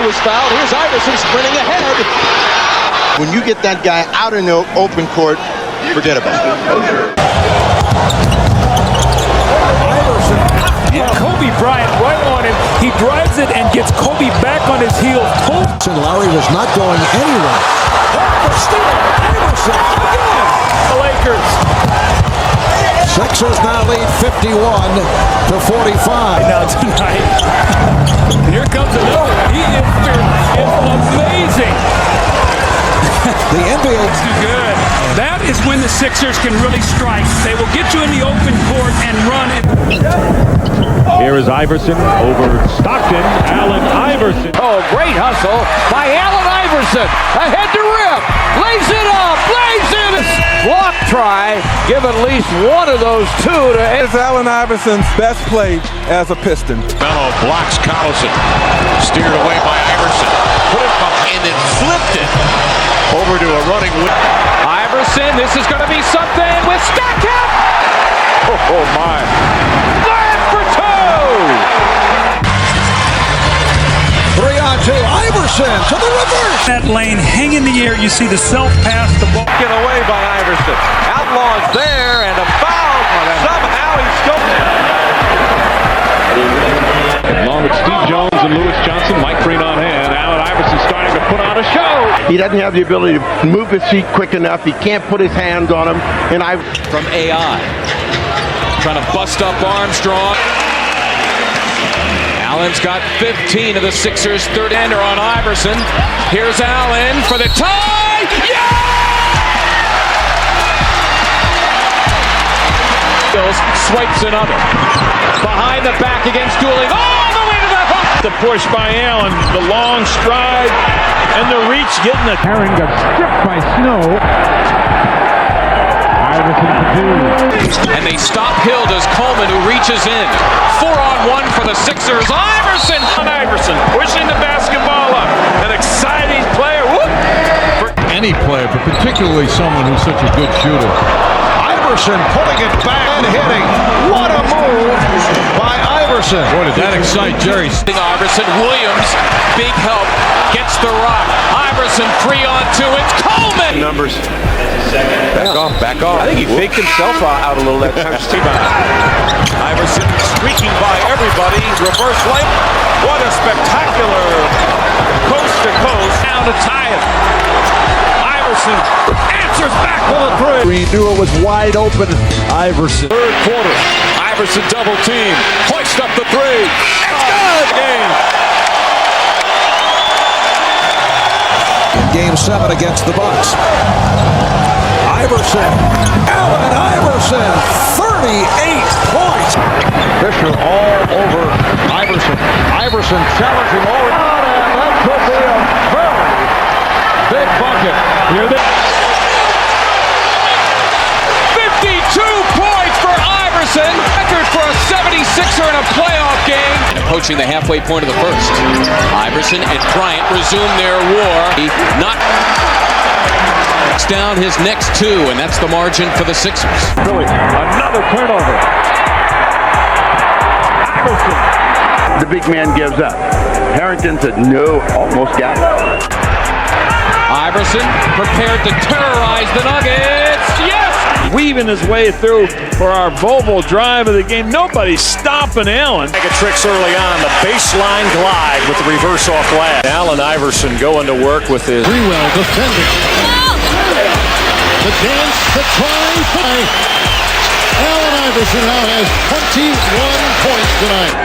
was fouled. Here's Iverson sprinting ahead. When you get that guy out in the open court, forget about it. Iverson and Kobe Bryant right on him. He drives it and gets Kobe back on his heels. Lowry was not going anywhere. Iverson again. The Lakers. Sixers now lead 51-45. Now tonight, here comes another one. He is fearless. It's amazing. The NBA It's too good. That is when the Sixers can really strike. They will get you in the open court and run it. Here is Iverson over Stockton. Allen Iverson. Oh, great hustle by Allen Iverson. Ahead to rim. Lays it up. Lays it. Block try. Give at least one of those two to. It's Allen Iverson's best play as a Piston. Melo blocks Collison. Steered away by Iverson. Put it up and then flipped it over to a running wing. Iverson, this is going to be something with Stockton. Oh my. Slam for two. 3-on-2. Iverson to the reverse. That lane, hang in the air. You see the self-pass, the ball. Get away by Iverson. Outlaws there and a foul. Somehow he's still. Along with Steve Jones and Lewis Johnson, Mike Green on hand. Allen Iverson starting to put on a show. He doesn't have the ability to move his feet quick enough. He can't put his hands on him. And From AI. Trying to bust up Armstrong. Allen's got 15 of the Sixers' third-hander on Iverson. Here's Allen for the tie. Yeah! Swipes another. Behind the back against Dooley. All the way to the hook. The push by Allen, the long stride, and the reach getting the. Herring got stripped by Snow. Iverson to do. And they stop Hill. Does Coleman, who reaches in. 4-on-1 for the Sixers. Iverson. Iverson pushing the basketball up. An exciting player. Whoop! For any player, but particularly someone who's such a good shooter. Iverson pulling it back and hitting. What a move by Iverson. Boy, did that excite Jerry. Iverson, Williams, big help, gets the rock. Iverson 3-on-2, it's Coleman! numbers. Back off. I think he faked himself out a little that time. Iverson streaking by everybody. Reverse layup. What a spectacular coast to coast. Down to tie it. Iverson answers back with a three. He knew it was wide open. Iverson. Third quarter. Iverson double team. Hoist up the three. It's good. Game. Game 7 against the Bucks. Iverson. Allen Iverson. 38 points. Fisher all over Iverson. Iverson challenging all. And that could be a very big bucket. Here they 52 points for Iverson. Record for a 76er in a playoff game. And approaching the halfway point of the first. Iverson and Bryant resume their war. He knocks down his next two, and that's the margin for the Sixers. Really, another turnover. Iverson. The big man gives up. Harrington said no, almost got it. Iverson prepared to terrorize the Nuggets. Yes! Weaving his way through for our Volvo drive of the game. Nobody's stopping Allen. Mega tricks early on. The baseline glide with the reverse off glass. Allen Iverson going to work with his. Well defending. The dance, the try by Allen Iverson now has 21 points tonight.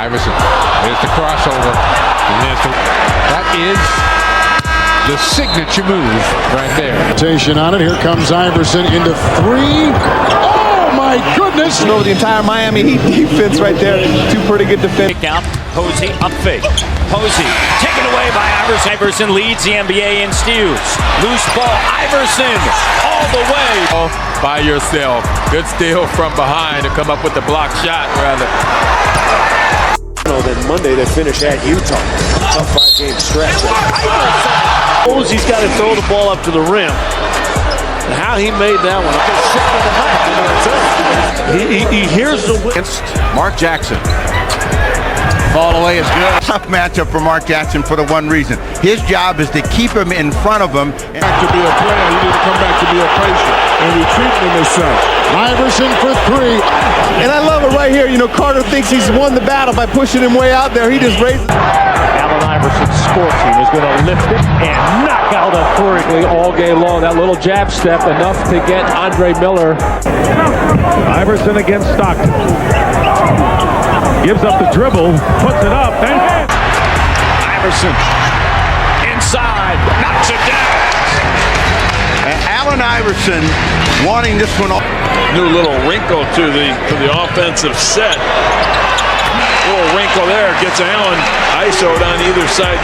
Iverson, there's the crossover. That is the signature move right there. Rotation on it. Here comes Iverson into three. Oh my goodness! Over the entire Miami Heat defense right there. Two pretty good defense. Kick out. Posey up fake. Posey taken away by Iverson. Iverson leads the NBA in steals. Loose ball. Iverson all the way. By yourself. Good steal from behind to come up with the block shot, rather. Then Monday they finish at Utah. Tough 5-game stretch. He's got to throw the ball up to the rim. And how he made that one. He hears the Against Mark Jackson. Ball away is good. Tough matchup for Mark Jackson for the one reason. His job is to keep him in front of him. To be a player, you need to come back to be a patient and retreat him as such. Iverson for three. And I love it right here. You know, Carter thinks he's won the battle by pushing him way out there. He just raises. Allen Iverson's score team is going to lift it and knock out authoritatively all game long. That little jab step enough to get Andre Miller. Iverson against Stockton. Gives up the dribble, puts it up, and Iverson inside, knocks it down. And Allen Iverson wanting this one off. New little wrinkle to the offensive set. Little wrinkle there gets Allen ISO'd on either side.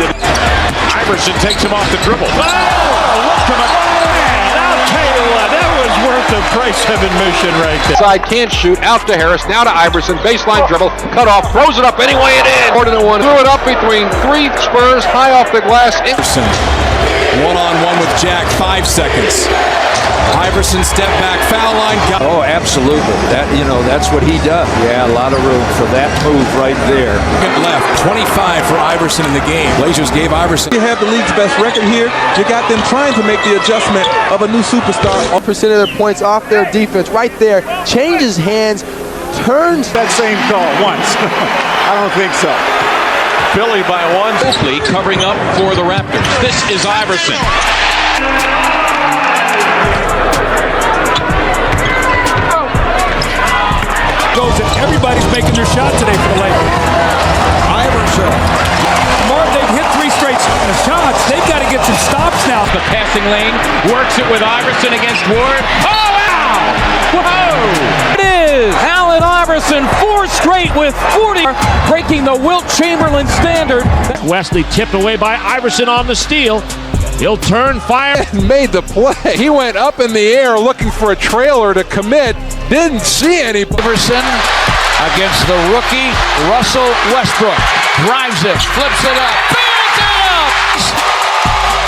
Iverson takes him off the dribble. Oh, look to the man. I'll tell you what, that was worth the price of admission right there. Side can't shoot. Out to Harris. Now to Iverson. Baseline dribble. Cut off. Throws it up anyway it is. More than one. Threw it up between three Spurs. High off the glass. Iverson. One-on-one with Jack. 5 seconds. Iverson step back, foul line. oh, absolutely. That's what he does. Yeah, a lot of room for that move right there. Left, 25 for Iverson in the game. Blazers gave Iverson. You have the league's best record here. You got them trying to make the adjustment of a new superstar. 1% of their points off their defense right there. Changes hands, turns. That same call once. I don't think so. Philly by one. Oakley covering up for the Raptors. This is Iverson. Everybody's making their shot today for the Lakers. Iverson. Mark, they've hit 3 straight shots. They've got to get some stops now. The passing lane works it with Iverson against Ward. Oh, wow! Whoa! It is Allen Iverson, 4 straight with 40, breaking the Wilt Chamberlain standard. Wesley tipped away by Iverson on the steal. He'll turn, fire. Made the play. He went up in the air looking for a trailer to commit. Didn't see any. Iverson against the rookie Russell Westbrook. Drives it, flips it up, builds it up,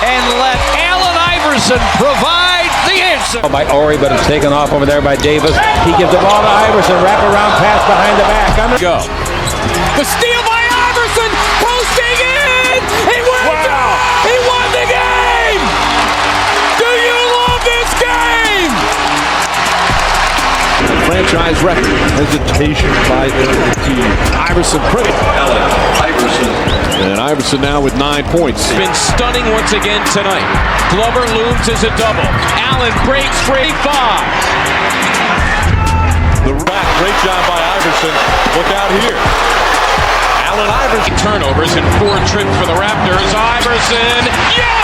and let Allen Iverson provide the answer. By Ori, but it's taken off over there by Davis. He gives the ball to Iverson. Wrap around pass behind the back. Go. The steal by Iverson, posting in. He won. Wow. He won the game. Do you love this game? Franchise record. Hesitation by the team. Iverson pretty. Allen Iverson. And Iverson now with 9 points. Been stunning once again tonight. Glover looms as a double. Allen breaks for 85. The back, great job by Iverson. Look out here. Allen Iverson. Turnovers and 4 trips for the Raptors. Iverson, yes!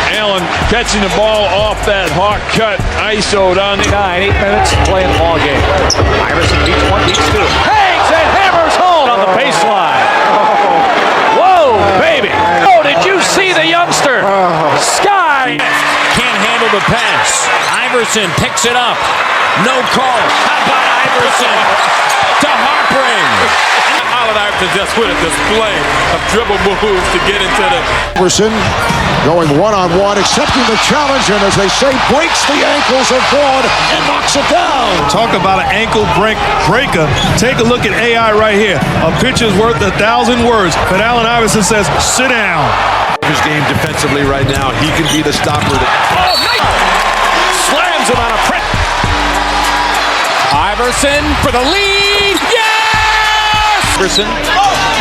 Allen catching the ball off that hawk cut. ISO'd on the 8 minutes playing the ball game. Iverson beats 1, beats 2. Hangs and hammers home on the baseline. Whoa, baby. Oh, did you see the youngster? Sky. Can't handle the pass. Iverson picks it up. No call. How about Iverson to Harpring? Allen Iverson just with a display of dribble moves to get into the... Iverson going one-on-one, accepting the challenge, and as they say, breaks the ankles of Ford and knocks it down. Talk about an ankle breaker. Take a look at AI right here. A picture's worth 1,000 words. But Allen Iverson says, sit down. His game defensively right now. He can be the stopper. Oh, nice! Slams him on a press. Iverson for the lead. Yes! Iverson.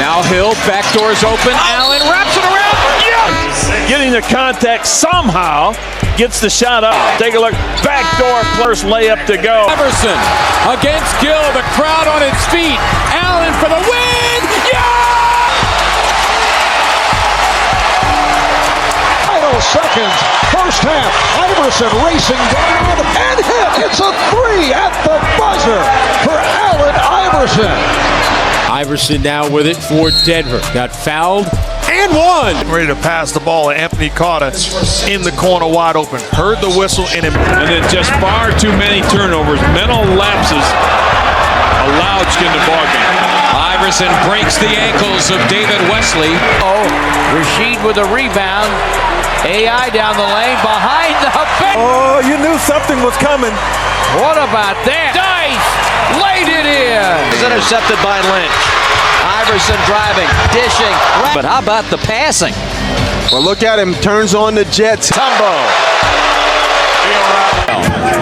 Now Hill. Back doors open. Allen wraps it around. Yes! Getting the contact somehow. Gets the shot up. Take a look. Backdoor first layup to go. Iverson against Gill. The crowd on its feet. Allen for the win. Yeah! Final seconds, first half. Iverson racing down and hit. It's a 3 at the buzzer for Allen Iverson. Iverson now with it for Denver. Got fouled and won. Ready to pass the ball to Anthony Carter in the corner wide open. Heard the whistle and then just far too many turnovers. Mental lapses allowed in the ballgame. Iverson breaks the ankles of David Wesley. Oh, Rasheed with a rebound. AI down the lane behind the bench. Oh, you knew something was coming. What about that? Dice laid it in. Is intercepted by Lynch. Iverson driving, dishing. But how about the passing? Well, look at him. Turns on the Jets. Tumbo.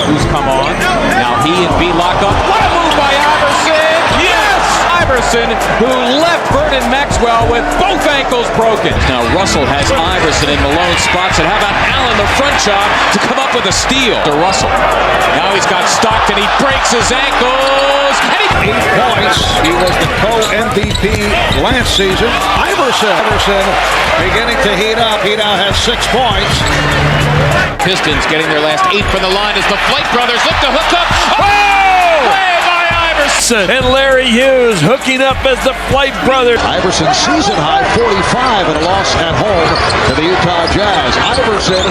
Who's come on? Now he and B lock up. What a move by Iverson! Yes! Iverson, who left Vernon Maxwell with both ankles broken. Now Russell has Iverson in Malone's spots, and how about Allen, the front job, to come up with a steal to Russell. Now he's got Stockton. He breaks his ankles. And 8 points. He was the co-MVP last season. Iverson beginning to heat up. He now has 6 points. Pistons getting their last 8 from the line as the Flight brothers look to hook up. Oh! Play by Iverson. And Larry Hughes hooking up as the Flight brothers. Iverson season high 45 in a loss at home to the Utah Jazz. Iverson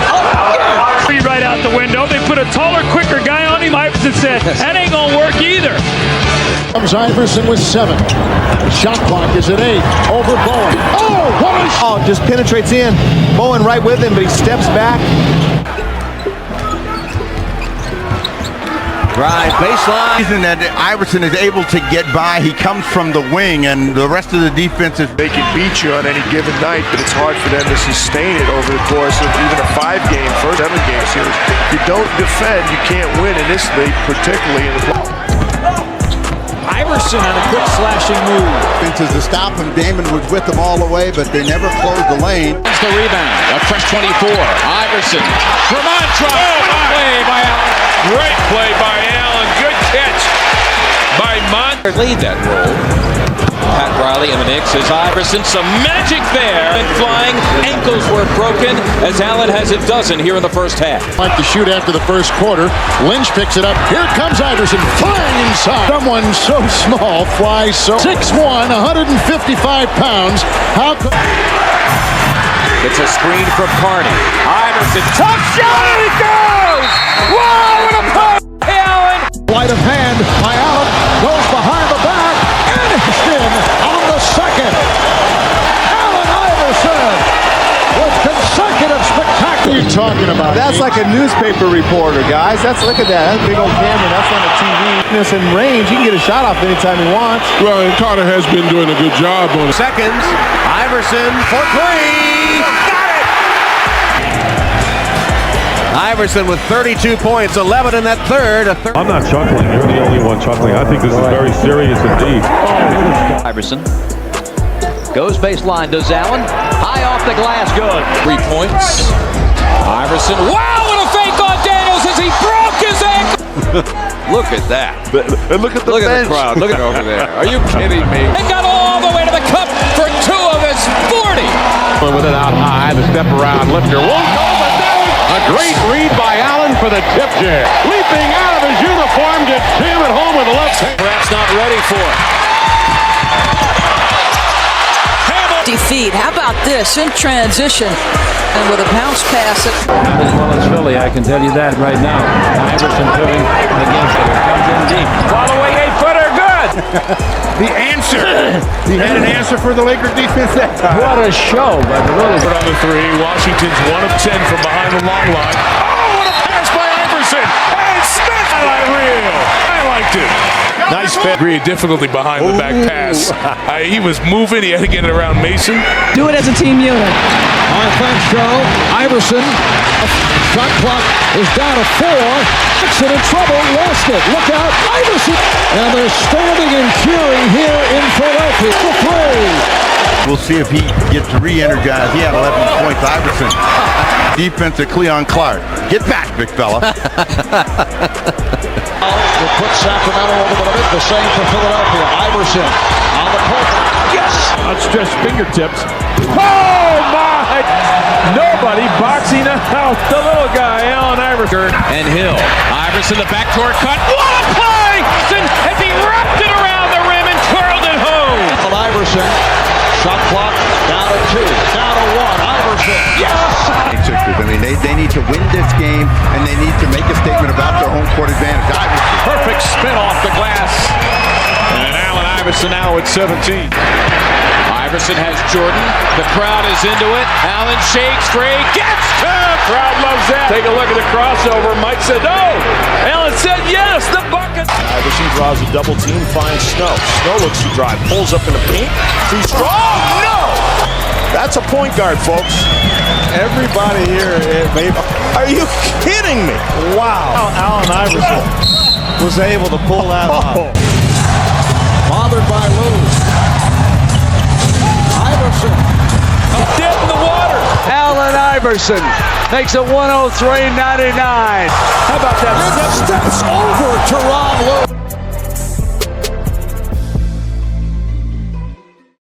Right out the window. They put a taller, quicker guy on him. Iverson said, that ain't gonna work either. Comes Iverson with 7. The shot clock is at 8. Over Bowen. Oh, what a shot! Just penetrates in. Bowen right with him, but he steps back. Drive baseline. Reason that Iverson is able to get by, he comes from the wing, and the rest of the defense is. They can beat you on any given night, but it's hard for them to sustain it over the course of even a 5-game, first 7-game series. If you don't defend, you can't win in this league, particularly in the. Iverson on a quick slashing move. Defenses to stop him. Damon was with them all the way, but they never closed the lane. That's the rebound. A fresh 24. Iverson. Vermont try. Play by Allen. Great play by Allen. Good catch by Mont. Lead that role. Pat Riley in the mix is Iverson. Some magic there. And flying. Ankles were broken as Allen has a dozen here in the first half. Like to shoot after the first quarter. Lynch picks it up. Here comes Iverson flying inside. Someone so small flies so 6'1", 155 pounds. How could... It's a screen from Carney. Iverson. Tough shot. And it goes. Wow, what a post. Allen. Sleight of hand by Allen. Goes behind the back. And it's in on the second. Allen Iverson with consecutive spectacular. What are you talking about? That's like a newspaper reporter, guys. Look at that. That's a big old camera. That's on the TV. And range. He can get a shot off anytime he wants. Well, and Carter has been doing a good job on it. Seconds. Iverson for 3. Got it! Iverson with 32 points, 11 in that third. I'm not chuckling. You're the only one chuckling. I think this is very serious indeed. Iverson goes baseline. Does Allen? High off the glass. Good. 3 points. Iverson. Wow, what a fake on Daniels as he broke his ankle. Look at that. And look at the crowd. Look at it over there. Are you kidding me? They got all the way to the cup for 2 of his 40. With it out high, the step around lifter won't go, but there a great read by Allen for the tip jam. Leaping out of his uniform to jam it home with the left hand. Perhaps not ready for it. Defeat. How about this in transition and with a bounce pass? As well as Philly, I can tell you that right now. Iverson putting against it. Comes in deep. Following 8-footer, good. The answer. He had an answer for the Lakers defense that time. What a show by the Williams. But on the 3, Washington's 1 of 10 from behind the long line. Oh, what a pass by Iverson! And Smith! I liked it. Nice degree of difficulty behind the back pass. He was moving. He had to get it around Mason. Do it as a team unit. Our fans show Iverson. Shot clock is down to 4. Nixon in trouble, lost it. Look out, Iverson. And they're standing and cheering here in Philadelphia. The 3. We'll see if he gets re-energized. He had 11 points. Iverson. Defense of Cleon Clark. Get back, big fella. Will put Sacramento over the limit. The same for Philadelphia. Iverson on the pull. Yes! Outstretched fingertips. Oh, my! Nobody boxing out the little guy, Allen Iverson. And Hill. Iverson, the backdoor cut. What a play! As he wrapped it around the rim and twirled it home. Iverson. Shot clock down to 2. Down to 1. Iverson. Yes! I mean, they need to win this game, and they need to make a statement about their home court advantage. Iverson. Perfect spin off the glass. And Allen Iverson now at 17. Iverson has Jordan. The crowd is into it. Allen shakes free. Gets to. Crowd loves that. Take a look at the crossover. Mike said no. Allen said yes. The bucket. Iverson draws a double team, finds Snow. Snow looks to drive, pulls up in the paint. Too strong. No. That's a point guard, folks. Everybody here, are you kidding me? Wow. Allen Iverson was able to pull that off. Bothered by Lewis. Iverson. Dead in the water. Allen Iverson makes it 103-99. How about that? Steps over.